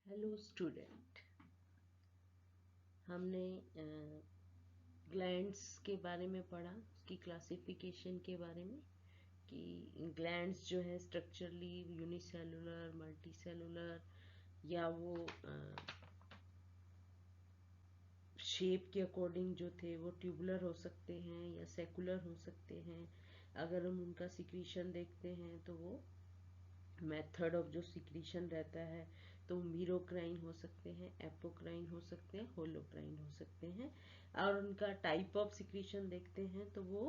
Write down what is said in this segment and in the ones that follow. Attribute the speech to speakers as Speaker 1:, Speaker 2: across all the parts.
Speaker 1: Hello student, हमने glands के बारे में पढ़ा, उसकी क्लासिफिकेशन के बारे में कि ग्लैंड्स जो है स्ट्रक्चरली यूनिसेलुलर, मल्टीसेलुलर या वो शेप के अकॉर्डिंग जो थे वो ट्यूबुलर हो सकते हैं या सेकुलर हो सकते हैं। अगर हम उनका सिक्रीशन देखते हैं तो वो मेथड ऑफ जो सिक्रीशन रहता है तो मीरोक्राइन हो सकते हैं, एपोक्राइन हो सकते हैं, होलोक्राइन हो सकते हैं। और उनका टाइप ऑफ सिक्रीशन देखते हैं तो वो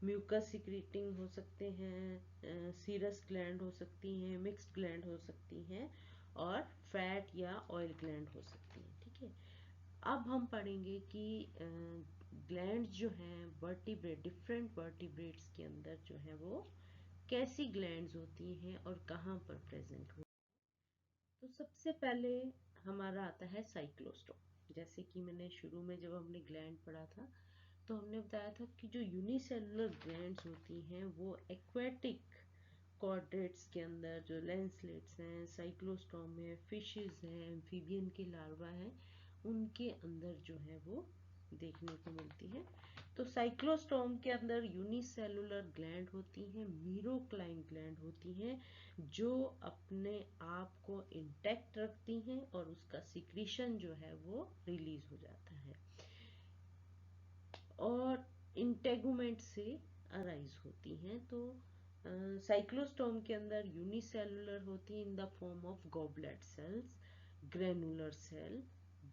Speaker 1: म्यूकस सिक्रीटिंग हो सकते हैं, सीरस ग्लैंड हो सकती हैं, मिक्स्ड ग्लैंड हो सकती हैं और फैट या ऑयल ग्लैंड हो सकती हैं। ठीक है, अब हम पढ़ेंगे कि ग्लैंड्स जो हैं वर्टिब्रेट, डिफरेंट वर्टिब्रेट्स के अंदर जो है वो कैसी ग्लैंड्स होती हैं और कहाँ पर प्रेजेंट हो। तो सबसे पहले हमारा आता है साइक्लोस्टोम। जैसे कि मैंने शुरू में जब हमने ग्लैंड पढ़ा था तो हमने बताया था कि जो यूनिसेलुलर ग्लैंड्स होती हैं वो एक्वेटिक कॉर्डेट्स के अंदर, जो लैंसलेट्स हैं, साइक्लोस्टोम में फिशेस हैं, एम्फीबियन के लार्वा हैं, उनके अंदर जो है वो देखने को मिलती है। तो साइक्लोस्टोम के अंदर यूनिसेलुलर ग्लैंड होती हैं, मीरोक्लाइन ग्लैंड होती हैं, जो अपने आप को इंटैक्ट रखती हैं और उसका सिक्रीशन जो है वो रिलीज हो जाता है और इंटेगुमेंट से अराइज होती हैं। तो साइक्लोस्टोम के अंदर यूनिसेलुलर होती है in the form of goblet cells, granular cell,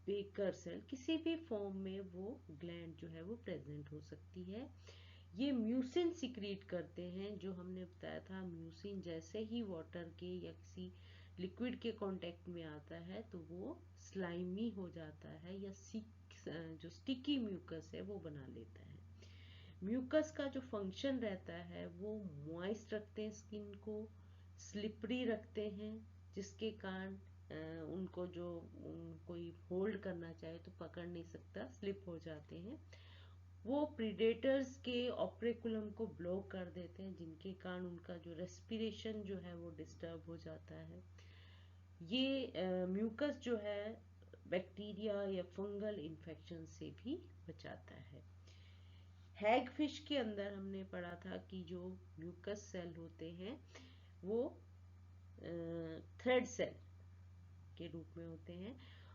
Speaker 1: baker cell, किसी भी फॉर्म में वो ग्लैंड जो है वो प्रेजेंट हो सकती है। ये म्यूसिन सिक्रीट करते हैं, जो हमने बताया था म्यूसिन जैसे ही वाटर के या किसी लिक्विड के कांटेक्ट में आता है तो वो स्लाइमी हो जाता है या जो स्टिकी म्यूकस है वो बना लेता है। म्यूकस का जो फंक्शन रहता है वो मॉइस्ट रखते हैं स्किन को, स्लिपरी रखते हैं, जिसके कारण उनको जो कोई होल्ड करना चाहे तो पकड़ नहीं सकता, स्लिप हो जाते हैं। वो प्रीडेटर्स के ऑपरेकुलम को ब्लॉक कर देते हैं, जिनके कारण उनका जो रेस्पिरेशन जो है वो डिस्टर्ब हो जाता है। ये म्यूकस जो है बैक्टीरिया या फंगल इन्फेक्शन से भी बचाता है। हैग फिश के अंदर हमने पढ़ा था कि जो म्यूकस सेल होते हैं वो थ्रेड सेल के रूप में होते हैं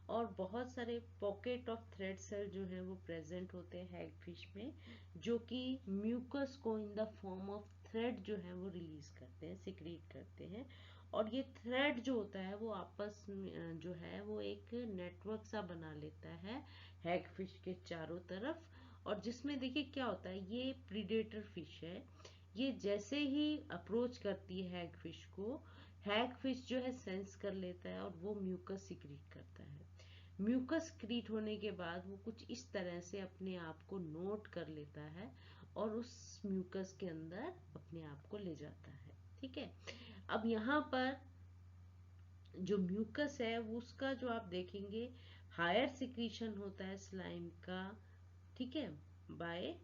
Speaker 1: और बहुत सारे पॉकेट ऑफ थ्रेड सेल जो है वो प्रेजेंट होते हैं हैग फिश में, जो कि म्यूकस को इन द फॉर्म ऑफ थ्रेड जो है वो रिलीज करते हैं, सिक्रीट करते हैं। और ये थ्रेड जो होता है वो आपस में जो है वो एक नेटवर्क सा बना लेता है हैग फिश के चारों तरफ। और जिसमें देखिए क्या होता है, ये प्रीडेटर फिश है, ये जैसे ही अप्रोच करती है हैग फिश को, हैग फिश जो है सेंस कर लेता है और वो म्यूकस सिक्रीट करता है। म्यूकस क्रीट होने के बाद वो कुछ इस तरह से अपने आप को नोट कर लेता है और उस म्यूकस के अंदर अपने आप को ले जाता है। ठीक है, अब यहाँ पर जो म्यूकस है वो उसका जो आप देखेंगे हायर सिक्रीशन होता है स्लाइम का, ठीक है, बाय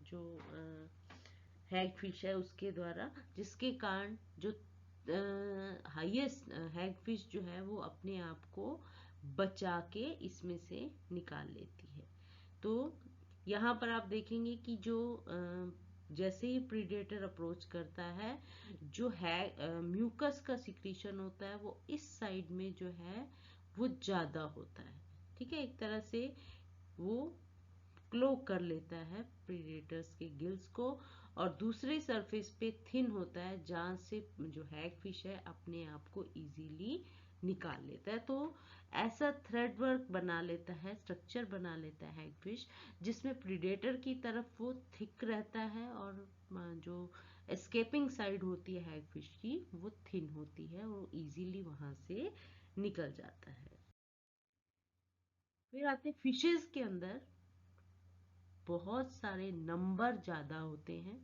Speaker 1: जो हैग फिश है उसके द्वारा, जिसके कारण जो हाईएस्ट हैग फिश जो है वो अपने आप को बचा के इसमें से निकाल लेती है। तो यहाँ पर आप देखेंगे कि जो जैसे ही प्रीडेटर अप्रोच करता है, जो है म्यूकस का सिक्रीशन होता है वो इस साइड में जो है वो ज्यादा होता है। ठीक है, एक तरह से वो क्लोक कर लेता है प्रीडेटर्स के गिल्स को और दूसरे सरफेस पे थिन होता है, जहां से जो हैग फिश है अपने आप को इजीली निकाल लेता है। तो ऐसा थ्रेड वर्क बना लेता है, स्ट्रक्चर बना लेता है हैग फिश, जिसमें प्रीडेटर की तरफ वो थिक रहता है और जो एस्केपिंग साइड होती है हैग फिश की वो थिन होती है, वो इजीली वहां से निकल जाता है। फिर आते फिशेस के अंदर बहुत सारे नंबर ज्यादा होते हैं,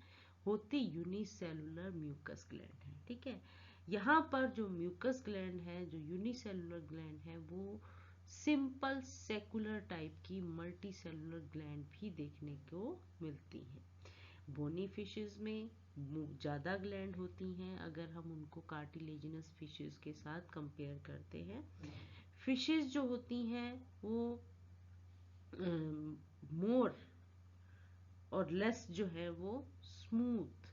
Speaker 1: होती यूनिसेलुलर म्यूकस ग्लैंड है। ठीक है, यहाँ पर जो म्यूकस ग्लैंड है, जो यूनिसेलुलर ग्लैंड है, वो सिंपल सेकुलर टाइप की मल्टी सेलुलर ग्लैंड भी देखने को मिलती हैं। बोनी फिशेस में ज़्यादा ग्लैंड होती हैं अगर हम उनको कार्टिलेजिनस फिशेस के साथ कंपेयर करते हैं। फिशेस जो होती हैं वो मोर और लेस जो है वो smooth,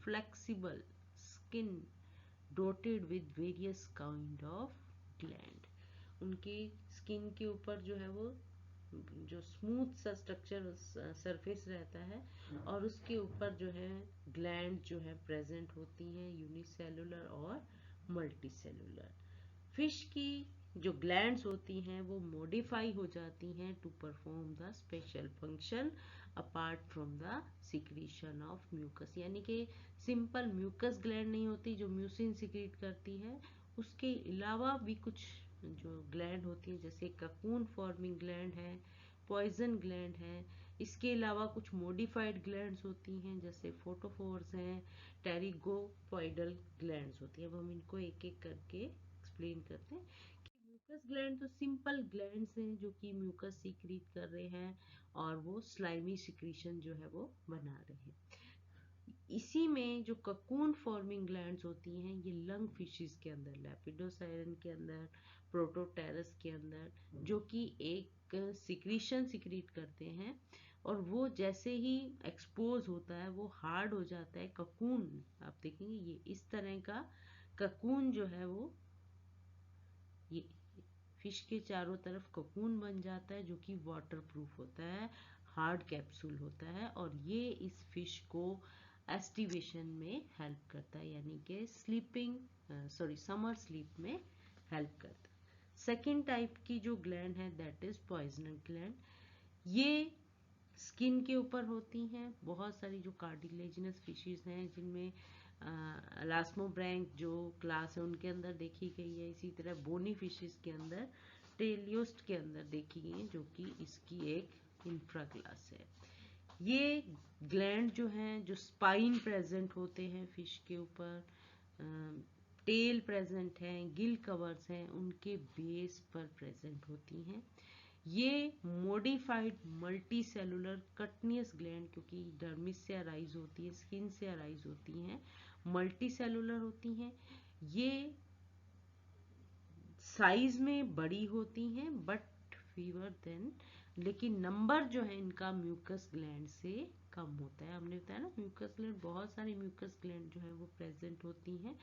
Speaker 1: flexible skin डोटेड with various kind of gland. उनके स्किन के ऊपर जो है वो जो स्मूथ सा स्ट्रक्चर सरफेस रहता है और उसके ऊपर जो है ग्लैंड जो है प्रेजेंट होती हैं, यूनिसेलुलर और मल्टीसेलुलर। फिश की जो ग्लैंड्स होती हैं वो मॉडिफाई हो जाती हैं to perform the special function apart from the secretion of mucus, यानी कि सिंपल म्यूकस ग्लैंड नहीं होती जो म्यूसिन सिक्रीट करती है, उसके अलावा भी कुछ जो ग्लैंड होती है जैसे ककून फॉर्मिंग ग्लैंड है, पॉइजन ग्लैंड है। इसके अलावा कुछ मॉडिफाइड ग्लैंड्स होती हैं जैसे फोटोफोर्स हैं, टेरिगोपॉइडल ग्लैंड्स होती हैं। अब हम इनको एक एक करके एक्सप्लेन करते हैं। म्यूकस ग्लैंड तो सिंपल ग्लैंड्स हैं जो कि म्यूकस सीक्रेट कर रहे हैं और वो स्लाइमी सिक्रीशन जो है वो बना रहे हैं। इसी में जो ककून फॉर्मिंग ग्लैंड्स होती हैं ये लंग फिशेस के अंदर, लेपिडोसायरन के अंदर, प्रोटोटेरस के अंदर, जो कि एक सिक्रीशन सिक्रीट करते हैं और वो जैसे ही एक्सपोज होता है वो हार्ड हो जाता है। ककून आप देखेंगे ये इस तरह का ककून जो है वो ये फिश के चारों तरफ ककून बन जाता है जो कि वाटर प्रूफ होता है, हार्ड कैप्सूल होता है और ये इस फिश को एस्टिवेशन में हेल्प करता है, यानी कि समर स्लीप में हेल्प करता है। सेकेंड टाइप की जो ग्लैंड है दैट इज पॉइजनस ग्लैंड। ये स्किन के ऊपर होती हैं। बहुत सारी जो कार्टिलेजिनस फिशेस हैं जिनमें एलास्मोब्रैंक जो क्लास है उनके अंदर देखी गई है, इसी तरह बोनी फिशेस के अंदर, टेलियोस्ट के अंदर देखी गई है जो कि इसकी एक इंफ्रा क्लास है। ये ग्लैंड जो हैं जो स्पाइन प्रेजेंट होते हैं फिश के ऊपर, टेल प्रेजेंट हैं, गिल कवर्स हैं, उनके बेस पर प्रेजेंट होती हैं। ये मॉडिफाइड मल्टी सेलुलर कटनियस ग्लैंड, क्योंकि डर्मिस से अराइज होती है, स्किन से अराइज होती हैं, मल्टी सेलुलर होती हैं। ये साइज में बड़ी होती हैं बट फीवर देन, लेकिन नंबर जो है इनका म्यूकस ग्लैंड से कम होता है। हमने बताया ना म्यूकस ग्लैंड, बहुत सारी म्यूकस ग्लैंड जो है वो प्रेजेंट होती हैं,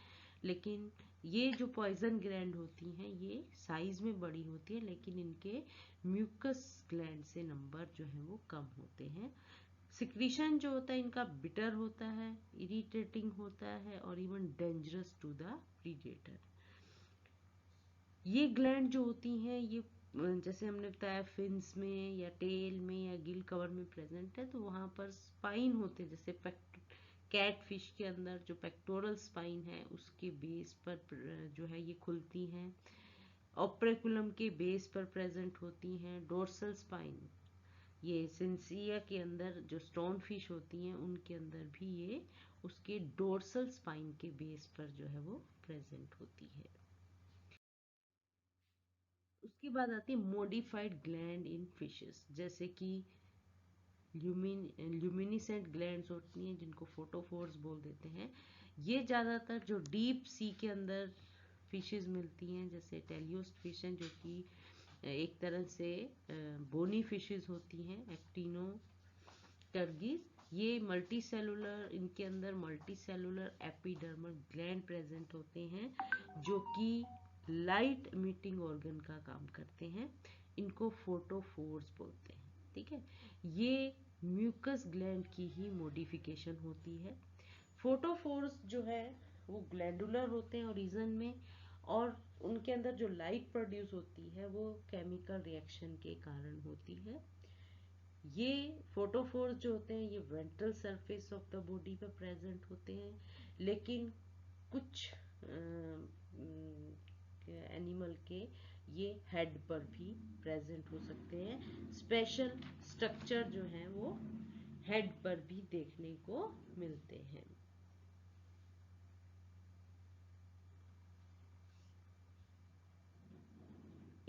Speaker 1: लेकिन ये जो पॉइजन ग्लैंड होती हैं ये साइज में बड़ी होती है लेकिन इनके म्यूकस ग्लैंड से नंबर जो है वो कम होते हैं। सिक्रीशन जो होता है इनका बिटर होता है, इरिटेटिंग होता है और even dangerous to the predator. ये ग्लैंड जो होती हैं ये जैसे हमने बताया फिन्स में या टेल में या गिल कवर में प्रेजेंट है, तो वहां पर स्पाइन होते हैं जैसे कैट फिश के अंदर जो पेक्टोरल स्पाइन है उसके बेस पर जो है ये खुलती हैं। ऑपरेकुलम के बेस पर प्रेजेंट होती हैं। डोर्सल स्पाइन ये सिंसिया के अंदर जो स्टोन फिश होती हैं उनके अंदर भी ये उसके डोर्सल स्पाइन के बेस पर जो है वो प्रेजेंट होती है। उसके बाद आती है मॉडिफाइड ग्लैंड इन फिशेस, जैसे कि ल्यूमिनिसेंट ग्लैंड्स होती हैं जिनको फोटोफोर्स बोल देते हैं। ये ज़्यादातर जो डीप सी के अंदर फिशेस मिलती हैं जैसे टेलियोस्ट फिश हैं जो कि एक तरह से बोनी फिशेस होती हैं, एक्टिनो टर्गीज। ये मल्टी सेलुलर, इनके अंदर multi cellular epidermal gland present होते हैं जो कि लाइट इमिटिंग ऑर्गन का काम करते हैं। इनको फोटोफोर्स बोलते हैं। ठीक है, ये म्यूकस ग्लैंड की ही मॉडिफिकेशन होती है। फोटोफोर्स जो है वो ग्लैंडुलर होते हैं ओरिजिन में और उनके अंदर जो लाइट प्रोड्यूस होती है वो केमिकल रिएक्शन के कारण होती है। ये फोटोफोर्स जो होते हैं ये ventral surface of the body पर प्रेजेंट होते हैं, लेकिन कुछ एनिमल के ये हेड पर भी प्रेजेंट हो सकते हैं। स्पेशल स्ट्रक्चर जो है वो हेड पर भी देखने को मिलते हैं।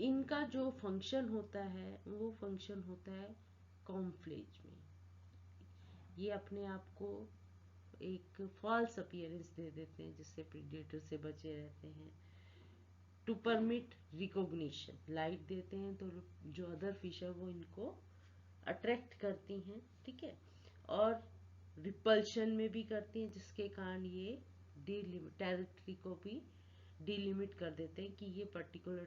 Speaker 1: इनका जो फंक्शन होता है वो फंक्शन होता है कॉम्फ्लेज में। ये अपने आप को एक फॉल्स अपीयरेंस दे देते हैं जिससे प्रीडेटर से बचे रहते हैं। टू परमिट रिकॉग्निशन, लाइट देते हैं तो जो अदर फिश है वो इनको अट्रैक्ट करती हैं, ठीक है। और रिपल्शन में भी करती हैं, जिसके कारण ये टेरिटरी को भी डिलिमिट कर देते हैं कि ये पर्टिकुलर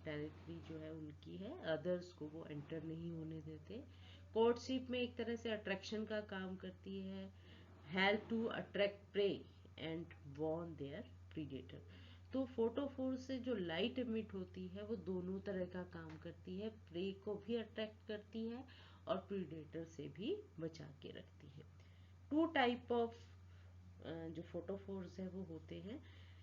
Speaker 1: टेरिटरी जो है उनकी है, अदर्स को वो एंटर नहीं होने देते। कोर्टशिप में एक तरह से अट्रैक्शन का काम करती है, help to attract prey and warn their predator. तो फोटोफोर से जो लाइट एमिट होती है वो दोनों तरह का काम करती है, प्रे को भी अट्रैक्ट करती है और प्रीडेटर से भी बचा के रखती है। टू टाइप ऑफ जो फोटोफोर्स है वो होते हैं,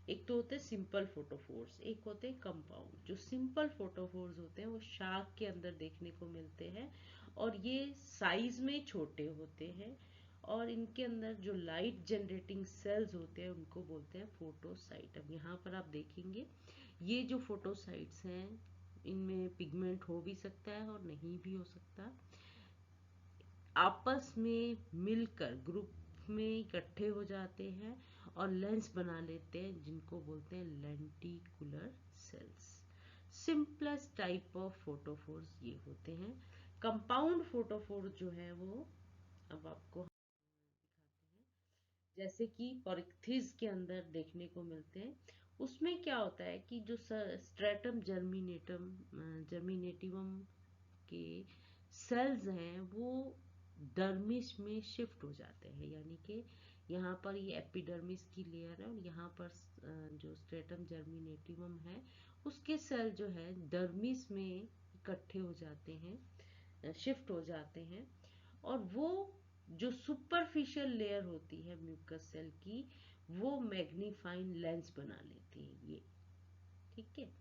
Speaker 1: एक तो होते हैं सिंपल फोटोफोर्स, एक होते हैं कंपाउंड। जो सिंपल फोटोफोर्स होते हैं वो शार्क के अंदर देखने को मिलते हैं और ये साइज में छोटे होते हैं और इनके अंदर जो लाइट जनरेटिंग सेल्स होते हैं उनको बोलते हैं फोटोसाइट। अब यहाँ पर आप देखेंगे ये जो फोटोसाइट्स हैं इनमें पिगमेंट हो भी सकता है और नहीं भी हो सकता, आपस में मिलकर ग्रुप में इकट्ठे हो जाते हैं और लेंस बना लेते हैं जिनको बोलते हैं lenticular cells. Simplest type of photophores ये होते हैं। कंपाउंड फोटोफोर्स जो है वो अब आपको जैसे कि पॉरिक्थिस के अंदर देखने को मिलते हैं। उसमें क्या होता है कि जो स्ट्रेटम जर्मिनेटिवम के सेल्स हैं वो डर्मिस में शिफ्ट हो जाते हैं, यानी कि यहाँ पर ये एपिडर्मिस की लेयर है और यहाँ पर जो स्ट्रेटम जर्मिनेटिवम है उसके सेल जो है डर्मिस में इकट्ठे हो जाते हैं, शिफ्ट हो जाते हैं और वो जो सुपरफिशियल लेयर होती है म्यूकस सेल की वो मैग्नीफाइंग लेंस बना लेती है ये, ठीक है।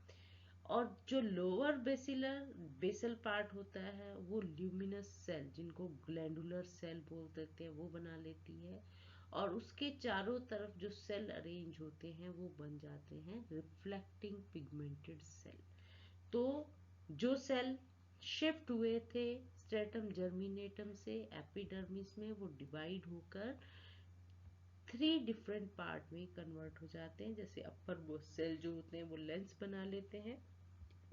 Speaker 1: और जो लोअर बेसल पार्ट होता है वो ल्यूमिनस सेल, जिनको ग्लैंडुलर सेल बोल देते हैं, वो बना लेती है और उसके चारों तरफ जो सेल अरेंज होते हैं वो बन जाते हैं रिफ्लेक्टिंग पिगमेंटेड सेल। तो जो सेल शिफ्ट हुए थे स्ट्रेटम जर्मिनेटम से एपिडर्मिस में वो डिवाइड होकर 3 डिफरेंट पार्ट में कन्वर्ट हो जाते हैं। जैसे अपर वो सेल जो होते हैं वो लेंस बना लेते हैं,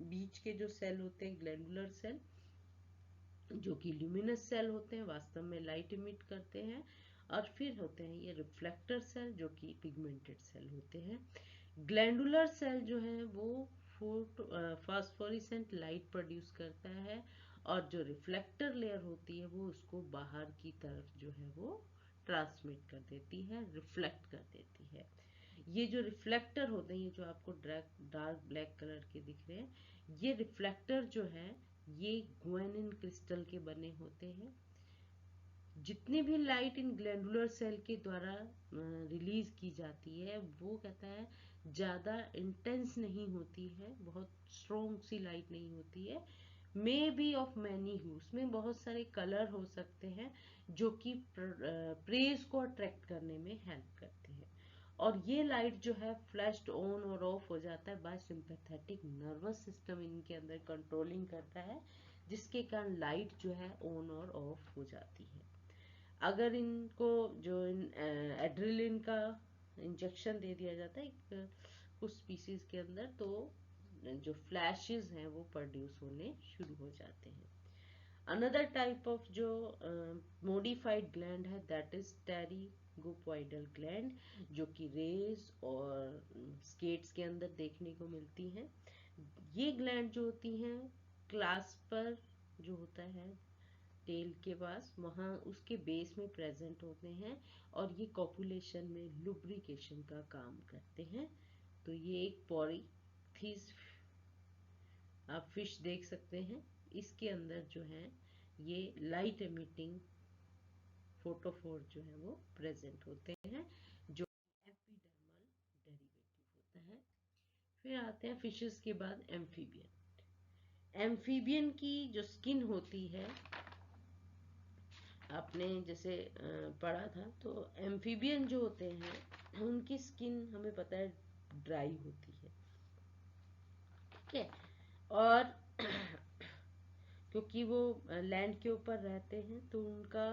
Speaker 1: बीच के जो सेल होते हैं ग्लैंडुलर सेल जो कि ल्यूमिनस सेल होते हैं, वास्तव में लाइट इमिट करते हैं, और फिर होते हैं ये रिफ्लेक्टर सेल जो कि पिगमेंटेड सेल होते हैं। ग्लैंडुलर सेल जो है वो फास्फोरेसेंट लाइट प्रोड्यूस करता है और जो रिफ्लेक्टर लेयर होती है वो उसको बाहर की तरफ जो है वो ट्रांसमिट कर देती है, रिफ्लेक्ट कर देती है। ये जो रिफ्लेक्टर होते हैं, ये जो आपको डार्क ब्लैक कलर के दिख रहे हैं, ये रिफ्लेक्टर जो है ये ग्वेनिन क्रिस्टल के बने होते हैं। जितनी भी लाइट इन ग्लैंडुलर सेल के द्वारा रिलीज की जाती है वो कहता है ज़्यादा इंटेंस नहीं होती है, बहुत स्ट्रॉन्ग सी लाइट नहीं होती है, may be of many huge, में बहुत सारे कलर हो सकते हैं जो कि प्रेज को अट्रैक्ट करने में हेल्प करते हैं। और ये लाइट जो है फ्लैश्ड ऑन और ऑफ हो जाता है बाय सिंपैथेटिक नर्वस सिस्टम, इनके अंदर कंट्रोलिंग करता है, जिसके कारण लाइट जो है ऑन और ऑफ हो जाती है। अगर इनको जो एड्रेलिन का इंजेक्शन दे दिया जाता है कुछ स्पीसीज के अंदर, तो जो फ्लैशेस हैं वो प्रोड्यूस होने शुरू हो जाते हैं। अनदर टाइप ऑफ जो मॉडिफाइड ग्लैंड है दैट इज टेरिगोपॉइडल ग्लैंड, जो कि रेस और स्केट्स के अंदर देखने को मिलती हैं। ये ग्लैंड जो होती हैं क्लास्पर जो होता है टेल के पास, वहाँ उसके बेस में प्रेजेंट होते हैं और ये कॉपुलेशन में लुब्रिकेशन का काम करते हैं। तो ये एक पॉरीथीस आप फिश देख सकते हैं, इसके अंदर जो है ये लाइट एमिटिंग फोटोफोर जो है वो प्रेजेंट होते हैं, जो एपिडर्मल डेरिवेटिव होता है। फिर आते हैं फिशेस के बाद एम्फीबियन। एम्फीबियन की जो स्किन होती है आपने जैसे पढ़ा था, तो एम्फीबियन जो होते हैं उनकी स्किन हमें पता है ड्राई होती है, ठीक है। और क्योंकि वो लैंड के ऊपर रहते हैं तो उनका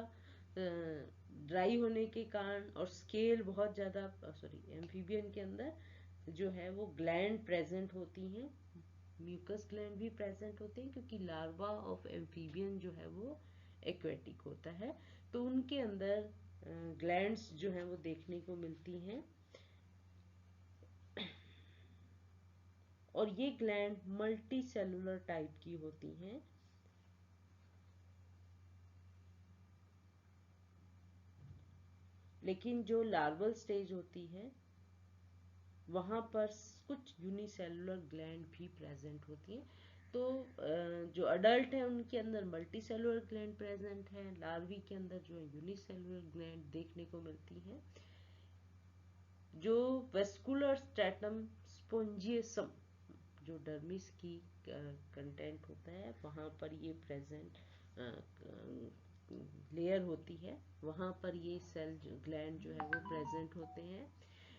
Speaker 1: ड्राई होने के कारण और स्केल बहुत ज़्यादा, सॉरी, एम्फीबियन के अंदर जो है वो ग्लैंड प्रेजेंट होती हैं, म्यूकस ग्लैंड भी प्रेजेंट होते हैं, क्योंकि लार्वा ऑफ एम्फीबियन जो है वो एक्वेटिक होता है, तो उनके अंदर ग्लैंड्स जो हैं वो देखने को मिलती हैं। और ये ग्लैंड मल्टी सेलुलर टाइप की होती हैं। लेकिन जो लार्वल स्टेज होती है वहाँ पर कुछ यूनिसेलुलर ग्लैंड भी प्रेजेंट होती हैं। तो जो अडल्ट है उनके अंदर मल्टी सेलुलर ग्लैंड प्रेजेंट है, लार्वी के अंदर जो यूनिसेलुलर ग्लैंड देखने को मिलती है। जो वेस्कुलर स्ट्रेटम स्पोंजियसम जो डर्मिस की कंटेंट होता है वहाँ पर ये प्रेजेंट लेयर होती है, वहाँ पर ये सेल ग्लैंड जो है वो प्रेजेंट होते हैं।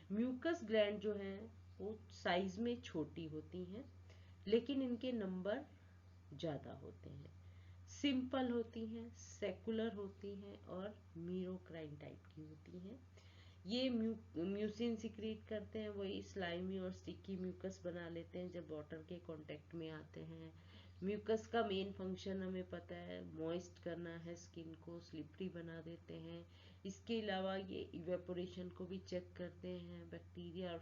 Speaker 1: म्यूकस ग्लैंड जो है वो साइज में छोटी होती हैं, लेकिन इनके नंबर ज़्यादा होते हैं, सिंपल होती हैं, सेकुलर होती हैं और मीरोक्राइन टाइप की होती हैं। ये म्यूसिन सिक्रीट करते हैं, वही स्लाइमी और स्टिकी म्यूकस बना लेते हैं जब वाटर के कांटेक्ट में आते हैं। म्यूकस का मेन फंक्शन हमें पता है, मॉइस्ट करना है, स्किन को स्लिपरी बना देते हैं। इसके अलावा ये इवेपोरेशन को भी चेक करते हैं, बैक्टीरिया और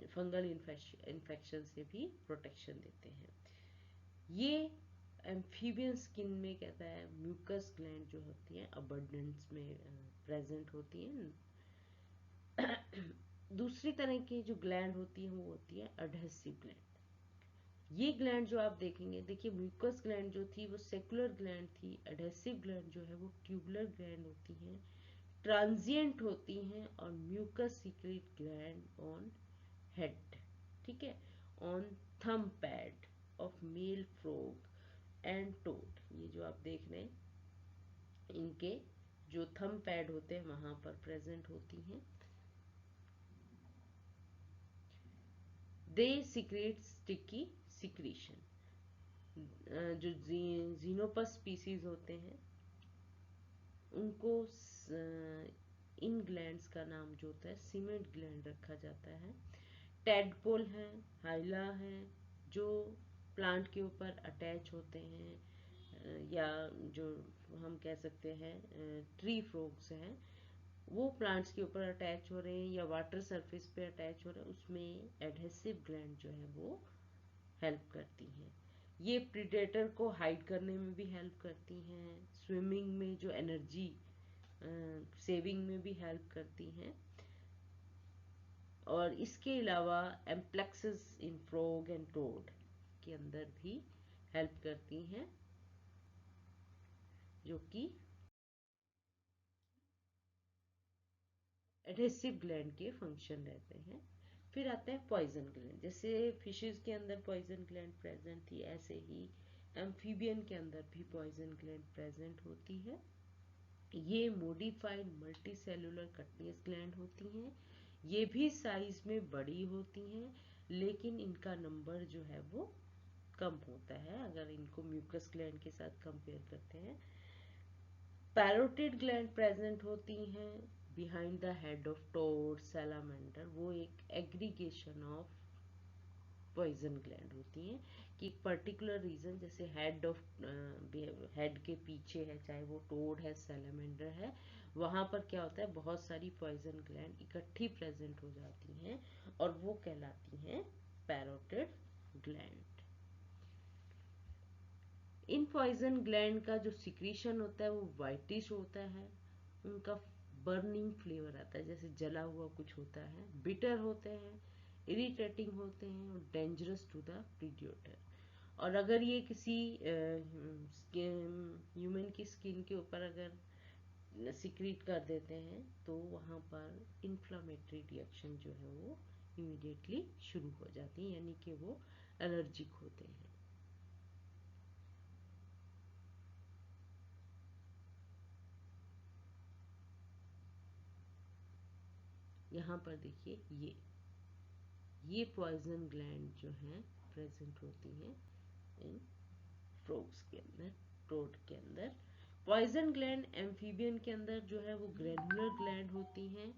Speaker 1: फंगल इन्फेक्शन से भी प्रोटेक्शन देते हैं। ये एम्फीबियन स्किन में कहता है म्यूकस ग्लैंड जो होती हैं अबंडेंस में प्रेजेंट होती हैं। दूसरी तरह की जो ग्लैंड होती है वो होती है अडहेसिव ग्लैंड। ये ग्लैंड जो आप देखेंगे, देखिए म्यूकस ग्लैंड जो थी वो सेकुलर ग्लैंड थी, अडहेसिव ग्लैंड जो है वो ट्यूबुलर ग्लैंड होती हैं, ट्रांजिएंट होती हैं और mucus secrete gland on head, ठीक है, on thumb pad of male frog and toad. ये जो आप देख रहे हैं इनके जो थंब पैड होते हैं वहां पर प्रेजेंट होती हैं। दे सीक्रेट स्टिकी सिक्रीशन। जो जीनोपस स्पीसीज होते हैं उनको इन ग्लैंड्स का नाम जो होता है सीमेंट ग्लैंड रखा जाता है। टेडपोल है, हाइला है, जो प्लांट के ऊपर अटैच होते हैं, या जो हम कह सकते हैं ट्री फ्रॉग्स हैं, वो प्लांट्स के ऊपर अटैच हो रहे हैं या वाटर सरफेस पे अटैच हो रहे हैं, उसमें एडहेसिव ग्लैंड जो है वो हेल्प करती हैं। ये प्रीडेटर को हाइड करने में भी हेल्प करती हैं, स्विमिंग में जो एनर्जी सेविंग में भी हेल्प करती हैं, और इसके अलावा एम्प्लेक्सिस इन फ्रॉग एंड टोड के अंदर भी हेल्प करती हैं, जो कि एडहेसिव ग्लैंड के फंक्शन रहते हैं। फिर आते हैं पॉइजन ग्लैंड। जैसे फिशेस के अंदर पॉइजन ग्लैंड प्रेजेंट थी, ऐसे ही एम्फीबियन के अंदर भी पॉइजन ग्लैंड प्रेजेंट होती है। ये मॉडिफाइड मल्टी सेलुलर कटनियस ग्लैंड होती हैं। ये भी साइज में बड़ी होती हैं, लेकिन इनका नंबर जो है वो कम होता है अगर इनको म्यूकस ग्लैंड के साथ कंपेयर करते हैं। पैरोटिड ग्लैंड प्रेजेंट होती हैं behind the head of toad salamander. वो एक एग्रीगेशन ऑफ पॉइजन ग्लैंड होती हैं कि एक पर्टिकुलर रीजन, जैसे हेड के पीछे है, चाहे वो टोड है सैलामेंडर है, वहां पर क्या होता है बहुत सारी पॉइजन ग्लैंड इकट्ठी प्रेजेंट हो जाती हैं और वो कहलाती हैं पैरोटिड ग्लैंड। इन पॉइजन ग्लैंड का जो सिक्रीशन होता है वो वाइटिश होता है, उनका बर्निंग फ्लेवर आता है, जैसे जला हुआ कुछ होता है, बिटर होते हैं, इरिटेटिंग होते हैं और डेंजरस टू द प्रीडेटर। और अगर ये किसी ह्यूमन की स्किन के ऊपर अगर सिक्रीट कर देते हैं तो वहाँ पर इन्फ्लामेटरी रिएक्शन जो है वो इमीडिएटली शुरू हो जाती है, यानी कि वो एलर्जिक होते हैं। यहाँ पर देखिए ये पॉइजन ग्लैंड जो हैं प्रेजेंट होती हैं इन फ्रॉग्स के अंदर, टोड के अंदर, पॉइजन ग्लैंड एम्फीबियन के अंदर जो है वो ग्रैनुलर ग्लैंड होती हैं,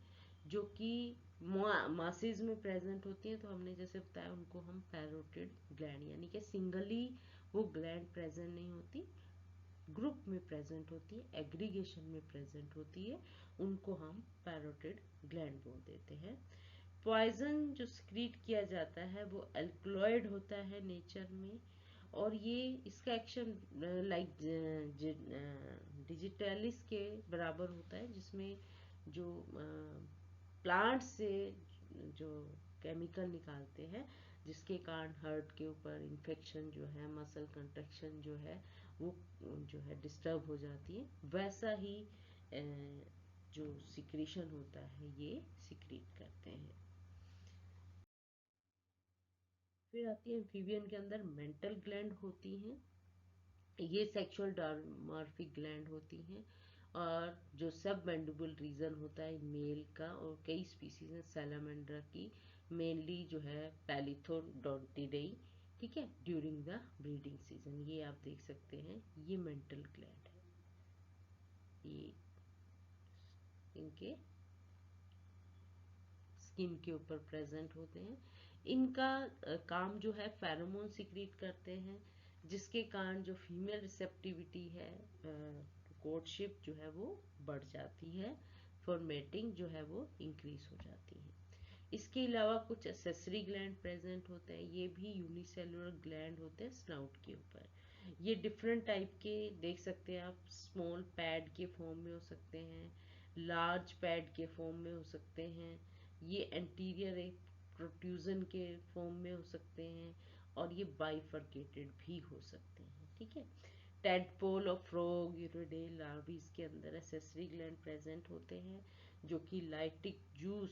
Speaker 1: जो कि मासेज में प्रेजेंट होती हैं। तो हमने जैसे बताया उनको हम पैरोटिड ग्लैंड, यानी कि सिंगली वो ग्लैंड प्रेजेंट नहीं होती, ग्रुप में प्रेजेंट होती है, एग्रीगेशन में प्रेजेंट होती है, उनको हम पैरोटिड ग्लैंड बोल देते हैं। पॉइजन जो सिक्रीट किया जाता है वो एल्कलॉइड होता है नेचर में, और ये इसका एक्शन लाइक डिजिटलिस के बराबर होता है, जिसमें जो प्लांट से जो केमिकल निकालते हैं जिसके कारण हार्ट के ऊपर इन्फेक्शन जो है, मसल कंट्रैक्शन जो है वो जो है डिस्टर्ब हो जाती है, वैसा ही जो सिक्रीशन होता है ये सिक्रीट करते हैं। फिर आती है एम्फीबियन के अंदर मेंटल ग्लैंड होती हैं, ये सेक्सुअल डार्मॉर्फिक ग्लैंड होती हैं, और जो सब मैंडिबल रीजन होता है मेल का, और कई स्पीसीज हैं सैलामेंड्रा की, मेनली जो है पैलिथोडोंटिडेई, ठीक है, ड्यूरिंग द ब्रीडिंग सीजन। ये आप देख सकते हैं, ये मेंटल ग्लैंड है, ये इनके स्किन के ऊपर प्रेजेंट होते हैं। इनका काम जो है फेरोमोन सिक्रीट करते हैं, जिसके कारण जो फीमेल रिसेप्टिविटी है, कोर्टशिप जो है वो बढ़ जाती है, फॉर्मेटिंग जो है वो इंक्रीज हो जाती है। इसके अलावा कुछ एसेसरी ग्लैंड प्रेजेंट होते हैं, ये भी यूनिसेलुलर ग्लैंड होते हैं स्नाउट के ऊपर। ये डिफरेंट टाइप के देख सकते हैं आप, स्मॉल पैड के फॉर्म में हो सकते हैं, लार्ज पैड के फॉर्म में हो सकते हैं, ये एंटीरियर एक प्रोट्रूजन के फॉर्म में हो सकते हैं, और ये बाइफरकेटेड भी हो सकते हैं, ठीक है। टेडपोल और फ्रॉग, यूरोडे लार्वीज के अंदर एसेसरी ग्लैंड प्रेजेंट होते हैं, जो कि लाइटिक जूस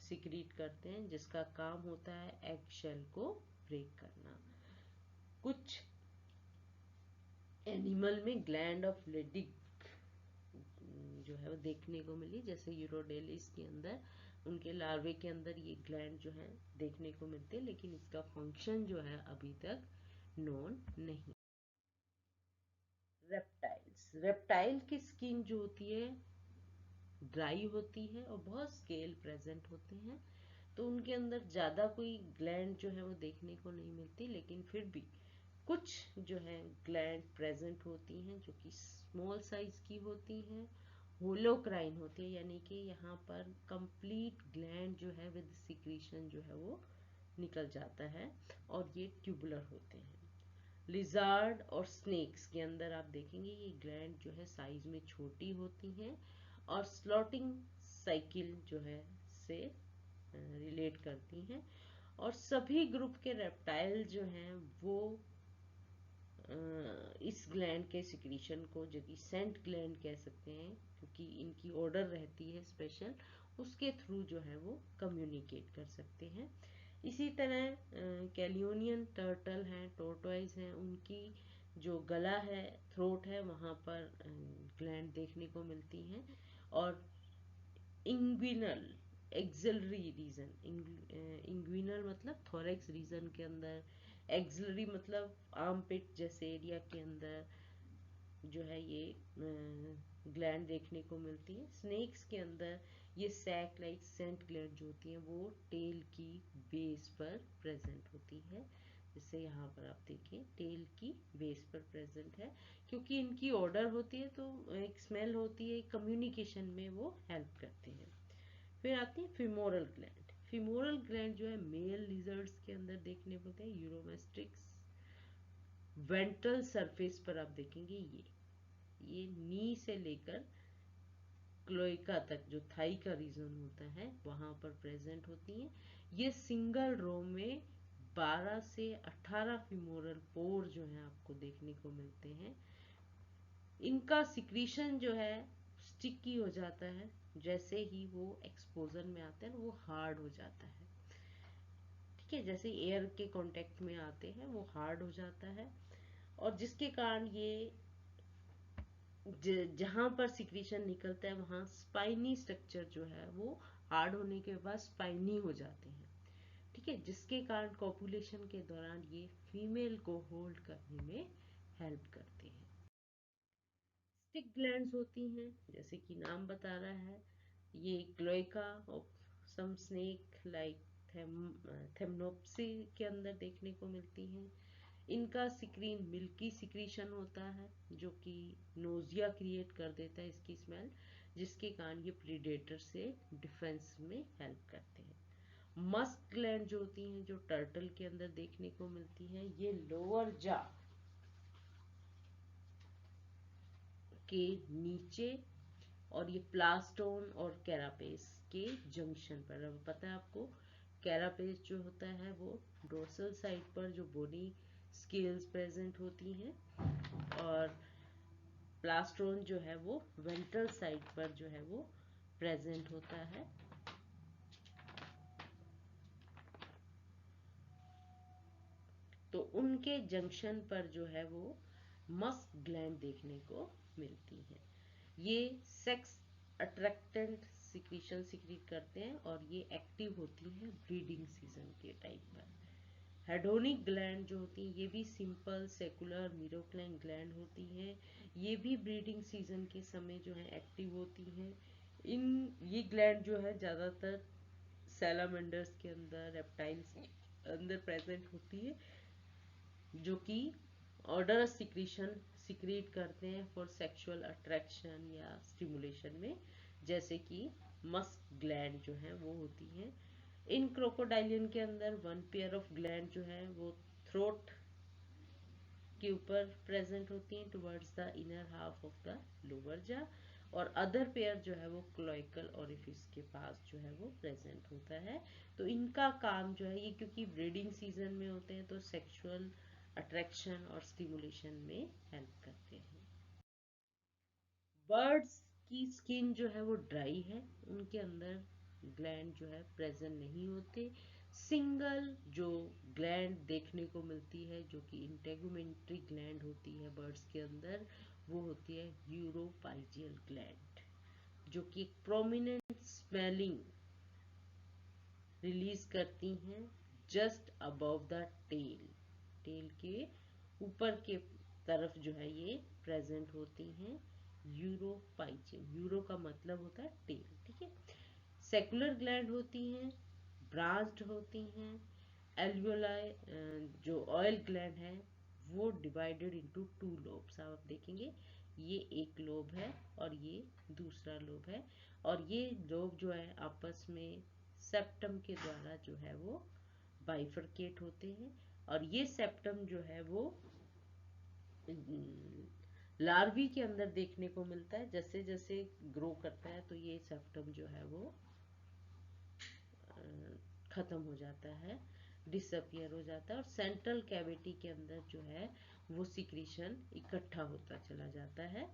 Speaker 1: सिक्रीट करते हैं, जिसका काम होता है एग शेल को ब्रेक करना। कुछ एनिमल में ग्लैंड ऑफ लेडिक जो है वो देखने को मिली, जैसे यूरोडेलिस के अंदर उनके लार्वे के अंदर ये ग्लैंड जो है देखने को मिलते हैं, लेकिन इसका फंक्शन जो है अभी तक नोन नहीं। रेप्टाइल की स्किन जो होती है ड्राई होती है, और बहुत स्केल प्रेजेंट होते हैं, तो उनके अंदर ज़्यादा कोई ग्लैंड जो है वो देखने को नहीं मिलती, लेकिन फिर भी कुछ जो है ग्लैंड प्रेजेंट होती हैं, जो कि स्मॉल साइज की होती हैं, होलोक्राइन होती है, यानी कि यहाँ पर कंप्लीट ग्लैंड जो है विद सिक्रीशन जो है वो निकल जाता है, और ये ट्यूबुलर होते हैं। लिजार्ड और स्नेक्स के अंदर आप देखेंगे ये ग्लैंड जो है साइज में छोटी होती हैं, और स्लॉटिंग साइकिल जो है से रिलेट करती हैं, और सभी ग्रुप के रेप्टाइल जो हैं वो इस ग्लैंड के सिक्रीशन को, जो कि सेंट ग्लैंड कह सकते हैं क्योंकि इनकी ऑर्डर रहती है स्पेशल, उसके थ्रू जो है वो कम्युनिकेट कर सकते हैं। इसी तरह कैलियोनियन टर्टल हैं, टोर्टोइज हैं, उनकी जो गला है, थ्रोट है, वहाँ पर ग्लैंड देखने को मिलती हैं, और इंग्विनल एक्सिलरी रीजन, इंग्विनल मतलब थोरेक्स रीजन के अंदर, एक्सिलरी मतलब आर्म पिट जैसे एरिया के अंदर जो है ये ग्लैंड देखने को मिलती है। स्नेक्स के अंदर ये सैक लाइक सेंट ग्लैंड जो होती हैं वो टेल की बेस पर प्रेजेंट होती है, जैसे यहाँ पर आप देखें टेल की बेस पर प्रेजेंट है, क्योंकि इनकी ऑर्डर होती है तो एक स्मेल होती है, कम्युनिकेशन में वो हेल्प करते हैं। फिर आती है फिमोरल ग्लैंड। फिमोरल ग्लैंड जो है मेल लिजर्ड्स के अंदर देखने को मिलते हैं, यूरोमेस्ट्रिक्स वेंट्रल सरफेस पर आप देखेंगे ये नी से लेकर क्लोइका तक जो थाई का रीजन होता है वहां पर प्रेजेंट होती हैं। ये सिंगल रो में 12 से 18 फिमोरल पोर जो है आपको देखने को मिलते हैं। इनका सिक्रीशन जो है स्टिकी हो जाता है, जैसे ही वो एक्सपोजर में आते हैं वो हार्ड हो जाता है, ठीक है, जैसे एयर के कांटेक्ट में आते हैं वो हार्ड हो जाता है, और जिसके कारण ये जहां पर सिक्रीशन निकलता है वहां स्पाइनी स्ट्रक्चर जो है वो हार्ड होने के बाद स्पाइनी हो जाते हैं, ठीक है, जिसके कारण कॉपुलेशन के दौरान ये फीमेल को होल्ड करने में हेल्प करते हैं। स्टिक ग्लैंड्स होती हैं, जैसे कि नाम बता रहा है, ये cloaca of some snake like Thamnophis के अंदर देखने को मिलती हैं। इनका सिक्रीन मिल्की सिक्रीशन होता है जो कि नोजिया क्रिएट कर देता है, इसकी स्मेल, जिसके कारण ये प्रीडेटर से डिफेंस में हेल्प करते हैं। मस्क ग्लैंड जो होती हैं, जो टर्टल के अंदर देखने को मिलती हैं, ये लोअर जा के नीचे, और ये प्लास्टोन और कैरापेस के जंक्शन पर। अब पता है आपको, कैरापेस जो होता है वो डोर्सल साइड पर जो बोनी स्केल्स प्रेजेंट होती हैं, और प्लास्टोन जो है वो वेंट्रल साइड पर जो है वो प्रेजेंट होता है। तो उनके जंक्शन पर जो है वो मस्क ग्लैंड देखने को मिलती है। ये सेक्स अट्रैक्टेंट सिक्रीशन सिक्रीट करते हैं, और ये एक्टिव होती हैं ब्रीडिंग सीजन के टाइम पर। हेडोनिक ग्लैंड जो होती हैं, ये भी सिंपल सेकुलर मीरोक्लाइन ग्लैंड होती हैं। ये भी ब्रीडिंग सीजन के समय जो है एक्टिव होती हैं। इन ये ग्लैंड जो है ज़्यादातर सैलामेंडर्स के अंदर, रेप्टाइल्स के अंदर प्रेजेंट होती है, जो कि ऑर्डर सिक्रीशन सिक्रीट करते हैं फॉर सेक्सुअल अट्रैक्शन या स्टिमुलेशन में, जैसे कि मस्क ग्लैंड जो है वो होती हैं। इन क्रोकोडाइलियन के अंदर वन पेयर ऑफ ग्लैंड जो है वो थ्रोट के ऊपर प्रेजेंट होती हैं towards the inner half of the lower जा, और अदर पेयर जो है वो क्लोइकल ओरिफिस के पास जो है वो प्रेजेंट होता है। तो इनका काम जो है, ये क्योंकि ब्रीडिंग सीजन में होते हैं तो सेक्सुअल अट्रैक्शन और स्टिमुलेशन में हेल्प करते हैं। बर्ड्स की स्किन जो है वो ड्राई है, उनके अंदर ग्लैंड जो है प्रेजेंट नहीं होते। सिंगल जो ग्लैंड देखने को मिलती है, जो कि इंटेगुमेंट्री ग्लैंड होती है बर्ड्स के अंदर, वो होती है यूरोपाइजियल ग्लैंड, जो कि एक प्रोमिनेंट स्मेलिंग रिलीज करती हैं just above the tail. Tail के ऊपर के तरफ जो है ये प्रेजेंट होती हैं यूरोपाइजियम। यूरो का मतलब होता है टेल, ठीक है। सेकुलर ग्लैंड होती हैं, ब्रांच्ड होती हैं। एल्वियोलाई जो ऑयल ग्लैंड है वो डिवाइडेड इनटू टू लोब्स। आप देखेंगे ये एक लोब है और ये दूसरा लोब है, और ये लोब जो है आपस में सेप्टम के द्वारा जो है वो बाइफरकेट होते हैं। और ये सेप्टम जो है वो लार्वी के अंदर देखने को मिलता है। जैसे जैसे ग्रो करता है तो ये सेप्टम जो है वो खत्म हो जाता है, डिसअपियर हो जाता है, और सेंट्रल कैविटी के अंदर जो है वो सिक्रीशन इकट्ठा होता चला जाता है।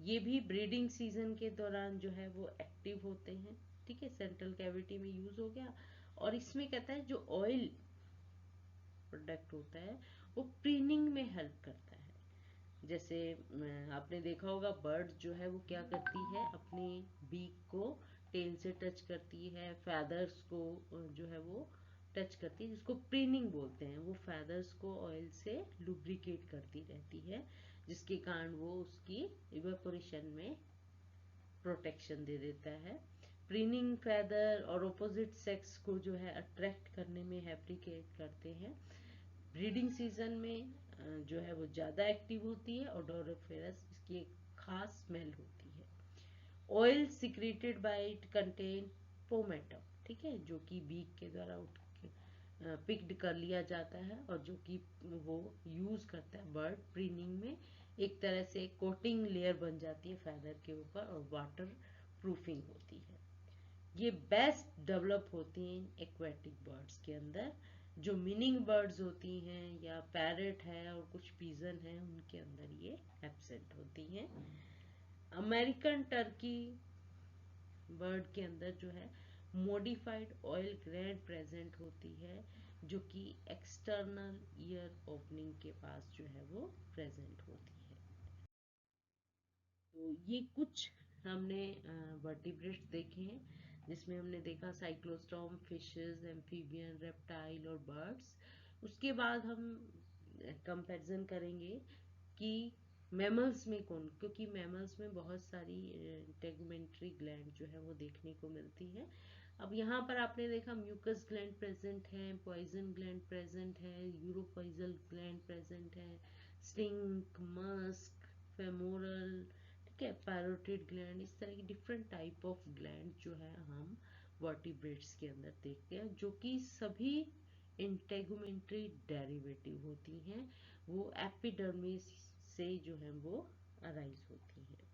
Speaker 1: ये भी ब्रीडिंग सीजन के दौरान जो है वो एक्टिव होते हैं, ठीक है। सेंट्रल कैविटी में यूज हो गया। और इसमें कहता है जो ऑयल प्रोडक्ट होता है वो प्रीनिंग में हेल्प करता है। जैसे आपने देखा होगा बर्ड जो है वो क्या करती है, अपने बीक को टेल से टच करती है, फेदर्स को जो है वो टच करती है, जिसको प्रीनिंग बोलते हैं। वो फेदर्स को ऑयल से लुब्रिकेट करती रहती है, जिसके कारण वो उसकी इवेपोरेशन में प्रोटेक्शन दे देता है। प्रीनिंग फेदर और ऑपोजिट सेक्स को जो है अट्रैक्ट करने में हैप्रिकेट करते हैं। ब्रीडिंग सीजन में जो है वो ज़्यादा एक्टिव होती है, और डोरोफेरस इसकी एक खास स्मेल होती है। Oil secreted by it contain pomatum, ठीक है, जो कि बीक के द्वारा उठ के पिक्ड कर लिया जाता है, और जो कि वो यूज करता है बर्ड प्रीनिंग में। एक तरह से कोटिंग लेयर बन जाती है फैदर के ऊपर, और वाटर प्रूफिंग होती है। ये बेस्ट डेवलप होती हैं एक्वेटिक बर्ड्स के अंदर। जो मीनिंग बर्ड्स होती हैं या पैरट है और कुछ पीजन है, उनके अंदर ये एब्सेंट होती हैं। अमेरिकन टर्की बर्ड के अंदर जो है मॉडिफाइड ऑयल ग्लैंड प्रेजेंट होती है, जो कि एक्सटर्नल ईयर ओपनिंग के पास जो है वो प्रेजेंट होती है। तो ये कुछ हमने वर्टिब्रेट्स देखे हैं, जिसमें हमने देखा साइक्लोस्टॉर्म, फिशेस, एम्फीबियन, रेप्टाइल और बर्ड्स। उसके बाद हम कंपैरिजन करेंगे कि मैमल्स में कौन, क्योंकि मैमल्स में बहुत सारी इंटेगुमेंट्री ग्लैंड जो है वो देखने को मिलती है। अब यहाँ पर आपने देखा म्यूकस ग्लैंड प्रेजेंट है, पॉइजन ग्लैंड प्रेजेंट है, यूरोपॉइजल ग्लैंड प्रेजेंट है, स्टिंग, मस्क, फेमोरल, ठीक है, पैरोटिड ग्लैंड, इस तरह की डिफरेंट टाइप ऑफ ग्लैंड जो है हम वर्टिब्रेट्स के अंदर देखते हैं, जो कि सभी इंटेगुमेंट्री डेरिवेटिव होती हैं, वो एपिडर्मिस से जो है वो अराइज होती हैं।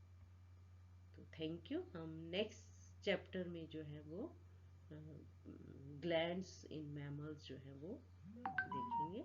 Speaker 1: तो थैंक यू। हम नेक्स्ट चैप्टर में जो है वो ग्लैंड्स इन मैमल्स जो है वो देखेंगे।